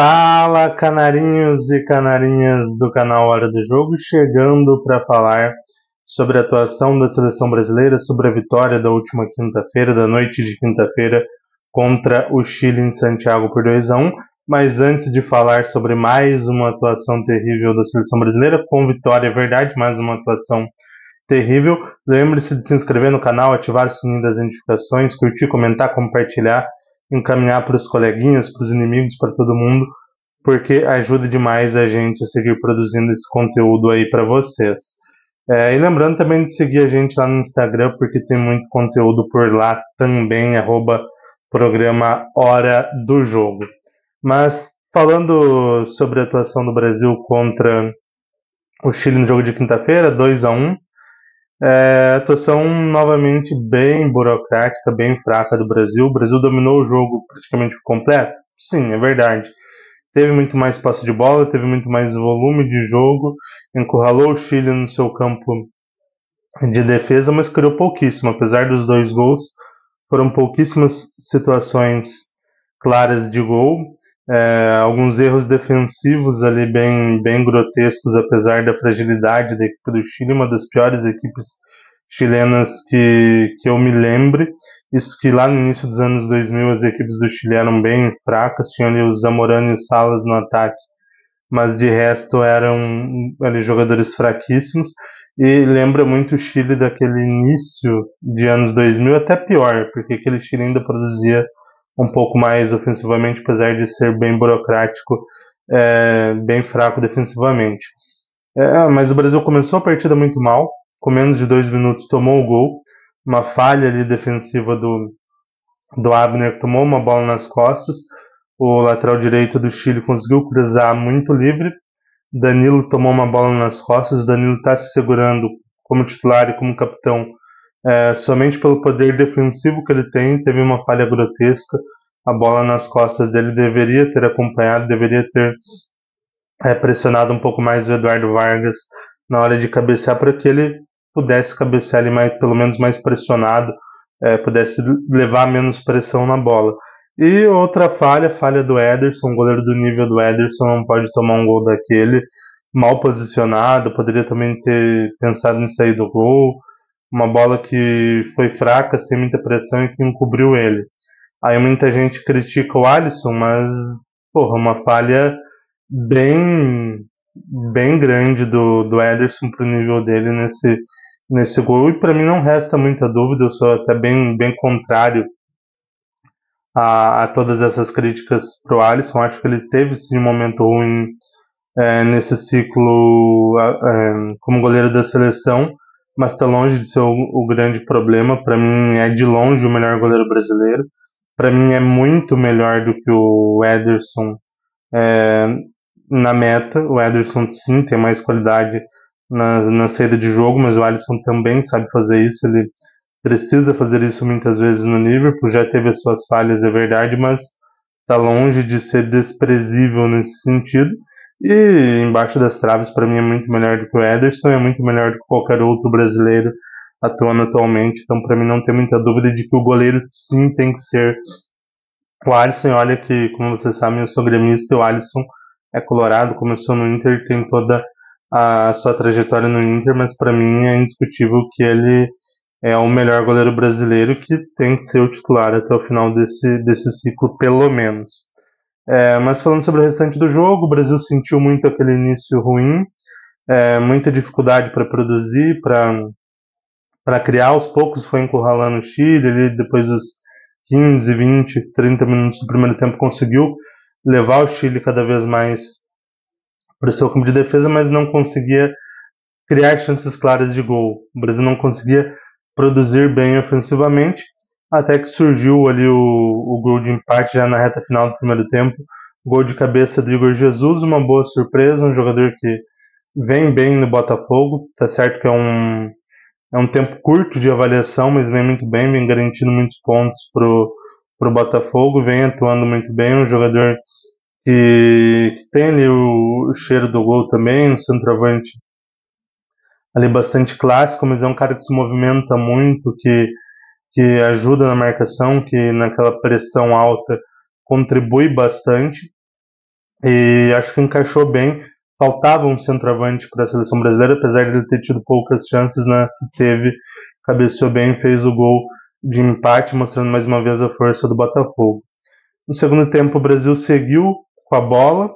Fala, canarinhos e canarinhas do canal Hora do Jogo, chegando para falar sobre a atuação da seleção brasileira, sobre a vitória da última quinta-feira, da noite de quinta-feira, contra o Chile em Santiago por 2-1. Mas antes de falar sobre mais uma atuação terrível da seleção brasileira, com vitória, é verdade, mais uma atuação terrível, lembre-se de se inscrever no canal, ativar o sininho das notificações, curtir, comentar, compartilhar, encaminhar para os coleguinhas, para os inimigos, para todo mundo, porque ajuda demais a gente a seguir produzindo esse conteúdo aí para vocês. E lembrando também de seguir a gente lá no Instagram, porque tem muito conteúdo por lá também, @programa Hora do Jogo. Mas falando sobre a atuação do Brasil contra o Chile no jogo de quinta-feira, 2-1, atuação novamente bem burocrática, bem fraca do Brasil. O Brasil dominou o jogo praticamente por completo? Sim, é verdade. Teve muito mais posse de bola, teve muito mais volume de jogo, encurralou o Chile no seu campo de defesa, mas criou pouquíssimo. Apesar dos 2 gols, foram pouquíssimas situações claras de gol. Alguns erros defensivos ali bem grotescos, apesar da fragilidade da equipe do Chile, uma das piores equipes chilenas que eu me lembre. Isso que lá no início dos anos 2000 as equipes do Chile eram bem fracas, tinham ali o Zamorano e o Salas no ataque, mas de resto eram ali jogadores fraquíssimos, e lembra muito o Chile daquele início de anos 2000, até pior, porque aquele Chile ainda produzia um pouco mais ofensivamente, apesar de ser bem burocrático, bem fraco defensivamente. Mas o Brasil começou a partida muito mal, com menos de 2 minutos tomou o gol, uma falha ali defensiva do Abner, que tomou uma bola nas costas. O lateral direito do Chile conseguiu cruzar muito livre, Danilo tomou uma bola nas costas. O Danilo está se segurando como titular e como capitão somente pelo poder defensivo que ele tem. Teve uma falha grotesca, a bola nas costas dele deveria ter acompanhado, deveria ter pressionado um pouco mais o Eduardo Vargas na hora de cabecear, para que ele pudesse cabecear ali pelo menos mais pressionado, pudesse levar menos pressão na bola. E outra falha do Ederson. Um goleiro do nível do Ederson não pode tomar um gol daquele, mal posicionado, poderia também ter pensado em sair do gol, uma bola que foi fraca, sem muita pressão, e que encobriu ele. Aí muita gente critica o Alisson, mas uma falha bem grande do Ederson pro nível dele nesse gol, e para mim não resta muita dúvida. Eu sou até bem contrário a todas essas críticas pro Alisson. Acho que ele teve sim um momento ruim nesse ciclo como goleiro da seleção, mas está longe de ser o grande problema. Para mim é de longe o melhor goleiro brasileiro. Para mim é muito melhor do que o Ederson na meta. O Ederson sim tem mais qualidade na saída de jogo, mas o Alisson também sabe fazer isso. Ele precisa fazer isso muitas vezes no Liverpool, já teve as suas falhas, é verdade, mas está longe de ser desprezível nesse sentido. E embaixo das traves, para mim, é muito melhor do que o Ederson, é muito melhor do que qualquer outro brasileiro atuando atualmente. Então, para mim, não tem muita dúvida de que o goleiro sim tem que ser o Alisson. E olha que, como vocês sabem, eu sou gremista, e o Alisson é colorado, começou no Inter, tem toda a sua trajetória no Inter, mas para mim é indiscutível que ele é o melhor goleiro brasileiro, que tem que ser o titular até o final desse ciclo, pelo menos. Mas falando sobre o restante do jogo, o Brasil sentiu muito aquele início ruim, muita dificuldade para produzir, para criar. Aos poucos foi encurralando o Chile. Ele, depois dos 15, 20, 30 minutos do primeiro tempo, conseguiu levar o Chile cada vez mais para o seu campo de defesa, mas não conseguia criar chances claras de gol. O Brasil não conseguia produzir bem ofensivamente, até que surgiu ali o gol de empate já na reta final do primeiro tempo. Gol de cabeça do Igor Jesus, uma boa surpresa, um jogador que vem bem no Botafogo. Tá certo que é um tempo curto de avaliação, mas vem muito bem, vem garantindo muitos pontos pro Botafogo, vem atuando muito bem. Um jogador que tem ali o cheiro do gol também, um centroavante ali bastante clássico, mas é um cara que se movimenta muito, que ajuda na marcação, que naquela pressão alta contribui bastante. e acho que encaixou bem. Faltava um centroavante para a seleção brasileira, apesar de ele ter tido poucas chances, né, que teve, cabeceou bem, fez o gol de empate, mostrando mais uma vez a força do Botafogo. No segundo tempo, o Brasil seguiu com a bola,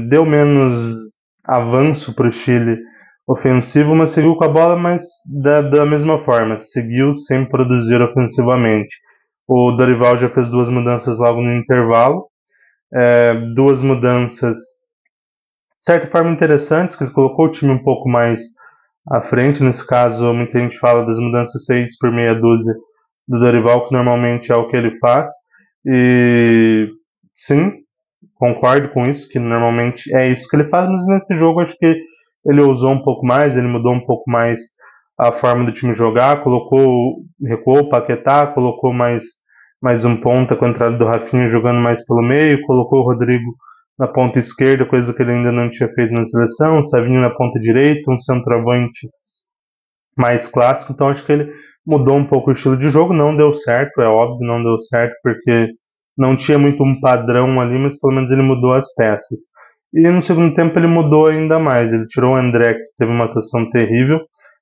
deu menos avanço para o Chile ofensivo, mas seguiu com a bola, mas da mesma forma, seguiu sem produzir ofensivamente. O Dorival já fez duas mudanças logo no intervalo, duas mudanças de certa forma interessantes, que ele colocou o time um pouco mais à frente. Nesse caso, muita gente fala das mudanças 6 por meia dúzia do Dorival, que normalmente é o que ele faz. E sim, concordo com isso, que normalmente é isso que ele faz, mas nesse jogo acho que ele ousou um pouco mais, ele mudou um pouco mais a forma do time jogar, recuou o Paquetá, colocou mais um ponta com a entrada do Rafinha jogando mais pelo meio, colocou o Rodrigo na ponta esquerda, coisa que ele ainda não tinha feito na seleção, o Savinho na ponta direita, um centroavante mais clássico, então acho que ele mudou um pouco o estilo de jogo, não deu certo, é óbvio, não deu certo, porque não tinha muito um padrão ali, mas pelo menos ele mudou as peças. E no segundo tempo ele mudou ainda mais, ele tirou o André, que teve uma atuação terrível,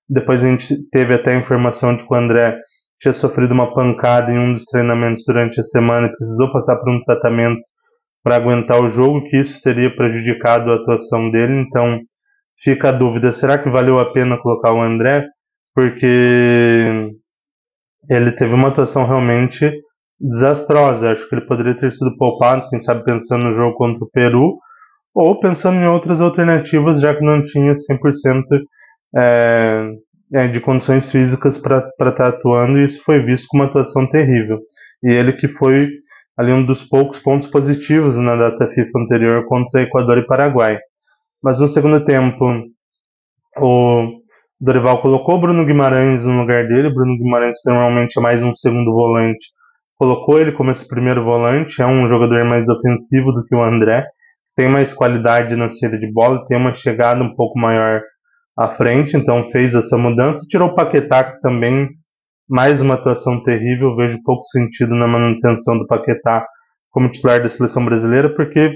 depois a gente teve até a informação de que o André tinha sofrido uma pancada em um dos treinamentos durante a semana e precisou passar por um tratamento para aguentar o jogo, que isso teria prejudicado a atuação dele, então fica a dúvida, será que valeu a pena colocar o André? Porque ele teve uma atuação realmente desastrosa. Acho que ele poderia ter sido poupado, quem sabe pensando no jogo contra o Peru, ou pensando em outras alternativas, já que não tinha 100% é, de condições físicas para estar atuando, e isso foi visto como uma atuação terrível. E ele que foi ali um dos poucos pontos positivos na data FIFA anterior contra Equador e Paraguai. Mas no segundo tempo, o Dorival colocou o Bruno Guimarães no lugar dele. Bruno Guimarães, que normalmente é mais um segundo volante, colocou ele como esse primeiro volante. É um jogador mais ofensivo do que o André, tem mais qualidade na saída de bola, tem uma chegada um pouco maior à frente, então fez essa mudança. Tirou o Paquetá, que também mais uma atuação terrível. Vejo pouco sentido na manutenção do Paquetá como titular da seleção brasileira, porque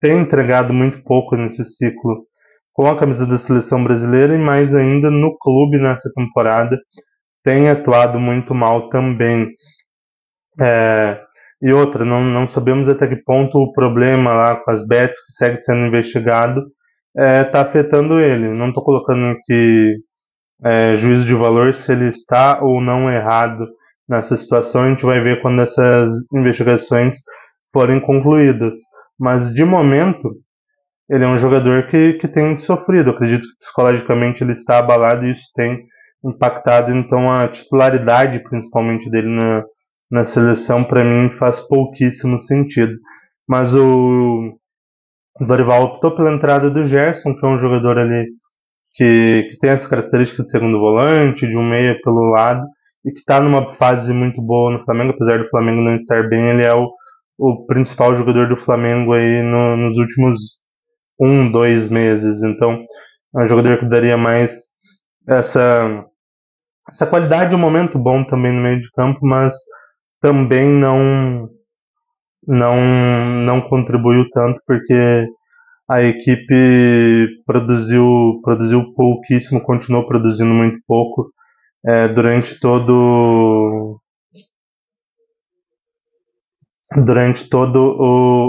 tem entregado muito pouco nesse ciclo com a camisa da seleção brasileira, e mais ainda no clube nessa temporada tem atuado muito mal também. É, e outra, não sabemos até que ponto o problema lá com as bets, que segue sendo investigado, está afetando ele. Não estou colocando aqui juízo de valor se ele está ou não errado nessa situação. A gente vai ver quando essas investigações forem concluídas. Mas de momento, ele é um jogador que tem sofrido. Eu acredito que psicologicamente ele está abalado, e isso tem impactado. Então a titularidade, principalmente dele na seleção, para mim faz pouquíssimo sentido. Mas o Dorival optou pela entrada do Gerson, que é um jogador ali que tem essa característica de segundo volante, de um meia pelo lado, e que está numa fase muito boa no Flamengo. Apesar do Flamengo não estar bem, ele é o principal jogador do Flamengo aí nos últimos 2 meses. Então, é um jogador que daria mais essa, essa qualidade, um momento bom também no meio de campo, mas também não contribuiu tanto, porque a equipe produziu pouquíssimo, continuou produzindo muito pouco durante todo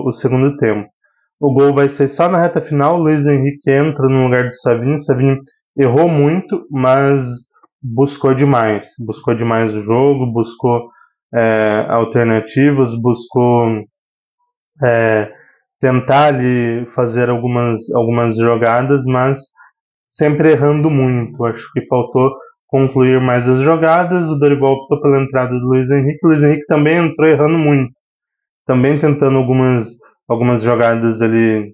o segundo tempo. O gol vai ser só na reta final. O Luiz Henrique entra no lugar do Savinho. O Savinho errou muito, mas buscou demais. Buscou demais o jogo, buscou alternativas, buscou tentar ali fazer algumas jogadas, mas sempre errando muito. Acho que faltou concluir mais as jogadas. O Dorival optou pela entrada do Luiz Henrique. O Luiz Henrique também entrou errando muito, também tentando algumas jogadas ali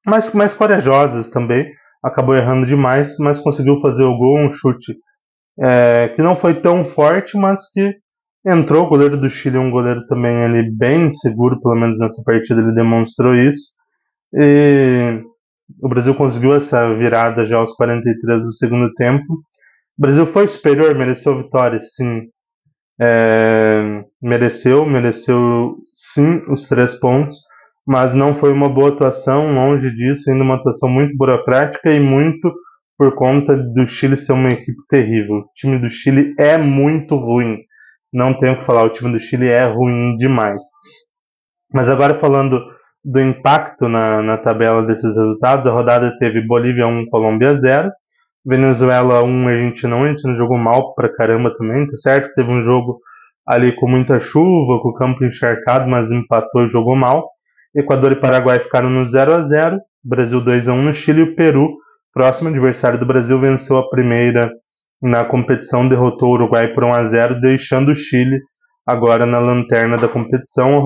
mais corajosas também. Acabou errando demais, mas conseguiu fazer o gol, um chute que não foi tão forte, mas que entrou. O goleiro do Chile é um goleiro também ali bem seguro, pelo menos nessa partida ele demonstrou isso. E o Brasil conseguiu essa virada já aos 43 do segundo tempo. O Brasil foi superior, mereceu a vitória, sim. Mereceu sim os 3 pontos, mas não foi uma boa atuação, longe disso, ainda uma atuação muito burocrática e muito por conta do Chile ser uma equipe terrível. O time do Chile é muito ruim, não tenho o que falar, o time do Chile é ruim demais. Mas agora falando do impacto na tabela desses resultados, a rodada teve Bolívia 1, Colômbia 0, Venezuela 1, Argentina 1, a Argentina jogou mal pra caramba também, tá certo? Teve um jogo ali com muita chuva, com o campo encharcado, mas empatou e jogou mal. Equador e Paraguai ficaram no 0-0, Brasil 2-1 no Chile, e o Peru, próximo adversário do Brasil, venceu a primeira na competição, derrotou o Uruguai por 1-0, deixando o Chile agora na lanterna da competição.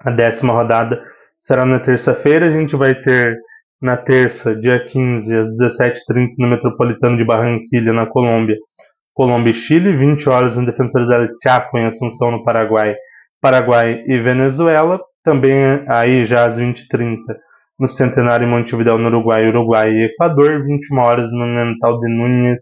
A 10ª rodada será na terça-feira. A gente vai ter na terça, dia 15, às 17h30, no Metropolitano de Barranquilla, na Colômbia, Colômbia e Chile, 20 horas no Defensores del Chaco, em Assunção, no Paraguai, Paraguai e Venezuela. Também aí já às 20h30, no Centenário, em Montevidéu, no Uruguai, Uruguai e Equador, 21 horas no Monumental de Núñez,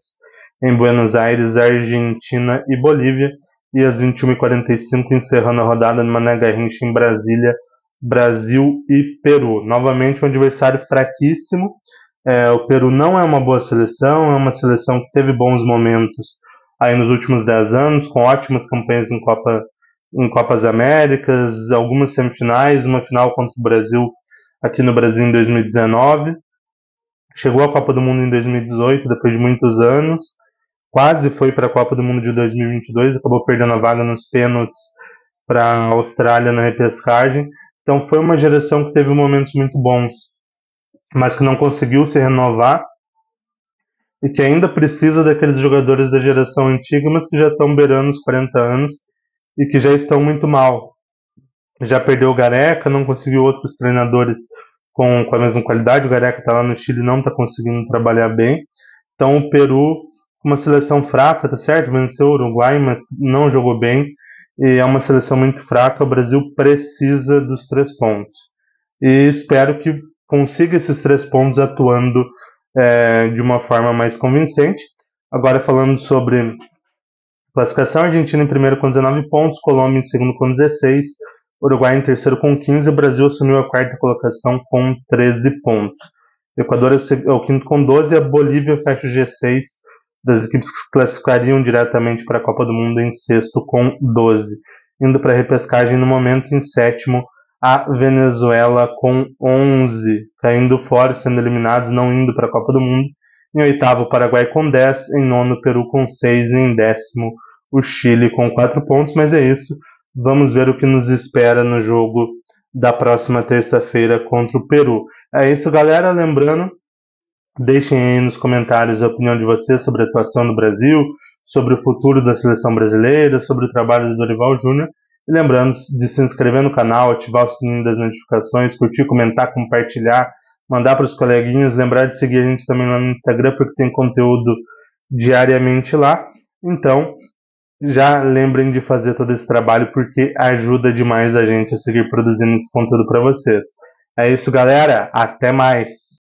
em Buenos Aires, Argentina e Bolívia, e às 21h45, encerrando a rodada no Mané Garrincha, em Brasília, Brasil e Peru. Novamente um adversário fraquíssimo. O Peru não é uma boa seleção, é uma seleção que teve bons momentos aí nos últimos 10 anos, com ótimas campanhas em Copas Américas, algumas semifinais, uma final contra o Brasil aqui no Brasil em 2019. Chegou à Copa do Mundo em 2018, depois de muitos anos. Quase foi para a Copa do Mundo de 2022, acabou perdendo a vaga nos pênaltis para a Austrália na repescagem. Então foi uma geração que teve momentos muito bons, mas que não conseguiu se renovar e que ainda precisa daqueles jogadores da geração antiga, mas que já estão beirando os 40 anos e que já estão muito mal. Já perdeu o Gareca, não conseguiu outros treinadores com a mesma qualidade. O Gareca está lá no Chile e não está conseguindo trabalhar bem. Então o Peru, uma seleção fraca, tá certo? Venceu o Uruguai, mas não jogou bem. E é uma seleção muito fraca. O Brasil precisa dos 3 pontos. E espero que consiga esses 3 pontos atuando de uma forma mais convincente. Agora falando sobre classificação: Argentina em primeiro com 19 pontos, Colômbia em segundo com 16, Uruguai em terceiro com 15, o Brasil assumiu a 4ª colocação com 13 pontos. O Equador é o quinto com 12, a Bolívia fecha o G6 das equipes que se classificariam diretamente para a Copa do Mundo em sexto com 12. Indo para a repescagem no momento em sétimo, a Venezuela com 11, caindo fora, sendo eliminados, não indo para a Copa do Mundo. Em oitavo, o Paraguai com 10, em nono, o Peru com 6, e em décimo, o Chile com 4 pontos. Mas é isso, vamos ver o que nos espera no jogo da próxima terça-feira contra o Peru. É isso, galera. Lembrando, deixem aí nos comentários a opinião de vocês sobre a atuação do Brasil, sobre o futuro da seleção brasileira, sobre o trabalho do Dorival Júnior. E lembrando de se inscrever no canal, ativar o sininho das notificações, curtir, comentar, compartilhar, mandar para os coleguinhas, lembrar de seguir a gente também lá no Instagram, porque tem conteúdo diariamente lá. Então, já lembrem de fazer todo esse trabalho, porque ajuda demais a gente a seguir produzindo esse conteúdo para vocês. É isso, galera. Até mais!